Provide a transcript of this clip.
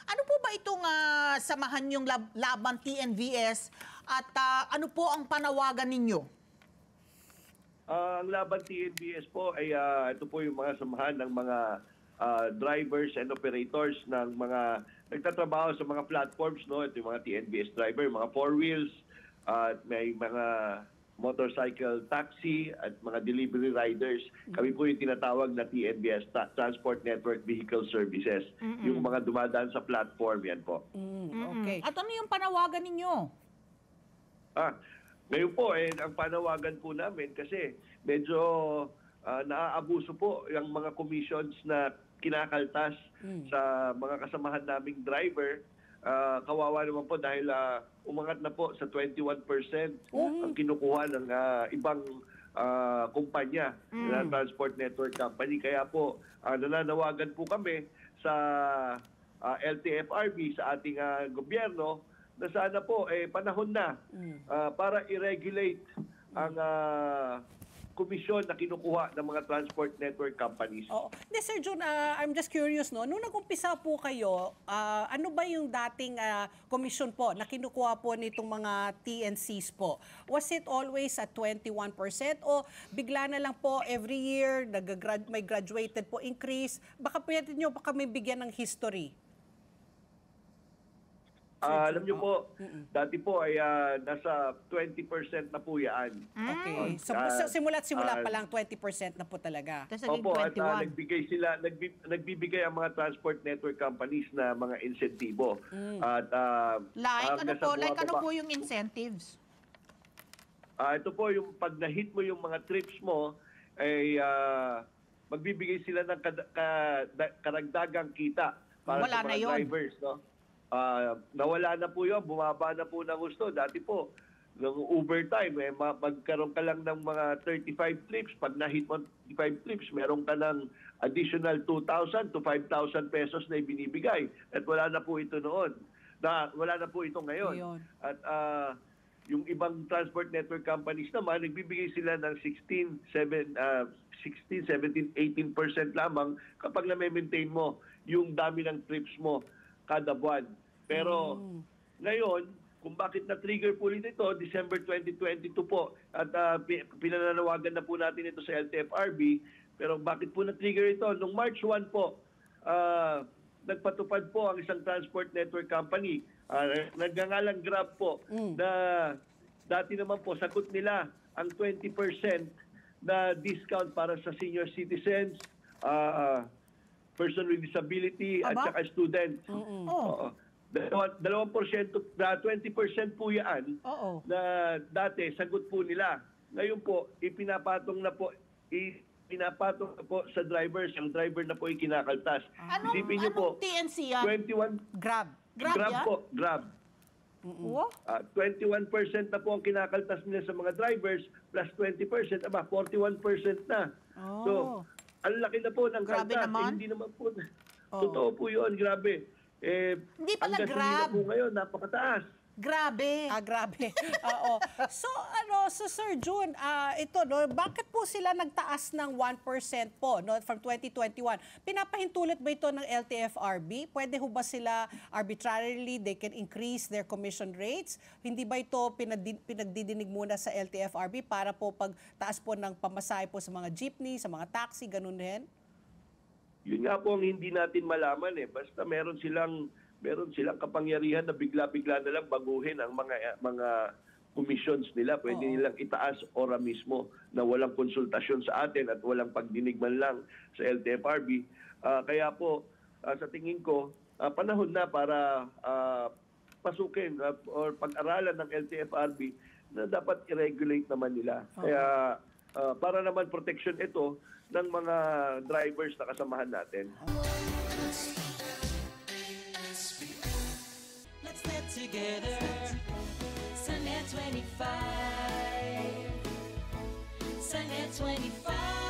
Ano po ba itong samahan yung laban TNVS at ano po ang panawagan ninyo? Ang laban TNVS po ay ito po yung mga samahan ng mga drivers and operators ng mga nagtatrabaho sa mga platforms, no? Ito yung mga TNVS driver, mga four wheels, at may mga motorcycle taxi at mga delivery riders. Kami po yung tinatawag na TNVS, Transport Network Vehicle Services. Yung mga dumadaan sa platform, yan po. Okay. At ano yung panawagan ninyo? Ngayon po, ang panawagan po namin kasi medyo naaabuso po yung mga commissions na kinakaltas sa mga kasamahan naming driver. Kawawa naman po dahil umangat na po sa 21% ang kinukuha ng ibang kumpanya na Transport Network Company. Kaya po, nananawagan po kami sa LTFRB, sa ating gobyerno, na sana po panahon na para i-regulate ang komisyon na kinukuha ng mga transport network companies. Hindi, Sir Jun, I'm just curious, no? Nung nag-umpisa po kayo, ano ba yung dating komisyon po na kinukuha po nitong mga TNCs po? Was it always at 21% o bigla na lang po every year may graduated po increase? Baka pwede nyo may bigyan ng history. Alam niyo po, dati po ay nasa 20% na po yan. Okay. So, simula pa lang 20% na po talaga. Tapos naging Opo, 21. at nagbibigay ang mga transport network companies na mga insentibo. At ano po yung incentives? Ito po yung pag na-hit mo yung mga trips mo, ay magbibigay sila ng karagdagang kita para sa mga drivers, no? Nawala na po yun, bumaba na po ng gusto. Dati po, ng overtime, magkaroon ka lang ng mga 35 trips. Pag na-hit mo 35 trips, meron ka ng additional 2,000 to 5,000 pesos na ibinibigay. At wala na po ito noon. Wala na po ito ngayon. At yung ibang transport network companies naman, nagbibigay sila ng 16, 17, 18% lamang kapag na-maintain mo yung dami ng trips mo kada buwan. Pero ngayon, kung bakit na-trigger po ulit ito, December 2022 po, at pinananawagan na po natin ito sa LTFRB, pero bakit po na-trigger ito? Noong March 1 po, nagpatupad po ang isang transport network company, nagngangalang Grab po, na dati naman po, sagot nila ang 20% na discount para sa senior citizens, person with disability, at saka students. 2%, 20% po yan na dati sagot po nila. Ngayon po, ipinapatong na po sa drivers. Ang driver na po ay kinakaltas. Isipin niyo po, TNC yan? 21... Grab po, Grab. 21% na po ang kinakaltas nila sa mga drivers, plus 20%, 41% na. So, ang laki na po ng kaltas. Hindi naman po. Totoo po yun, grabe. Hindi pala ang Grab. Ang po ngayon, napakataas. Grabe. Grabe. So, Sir Jun, ito, no, bakit po sila nagtaas ng 1% po, no, from 2021? Pinapahintulot ba ito ng LTFRB? Pwede ho ba sila arbitrarily, they can increase their commission rates? Hindi ba ito pinagdidinig muna sa LTFRB para po pagtaas po ng pamasahe po sa mga jeepney, sa mga taxi, ganun din? Yun nga po ang hindi natin malaman eh. Basta meron silang kapangyarihan na bigla-bigla na lang baguhin ang mga commissions nila. Pwede nilang itaas ora mismo na walang konsultasyon sa atin at walang pagdinig man lang sa LTFRB. Kaya po, sa tingin ko, panahon na para pasukin or pag-aralan ng LTFRB na dapat i-regulate naman nila. Kaya para naman protection ito ng mga drivers na kasamahan natin. Let's get together. Sunday 25. Sunday 25.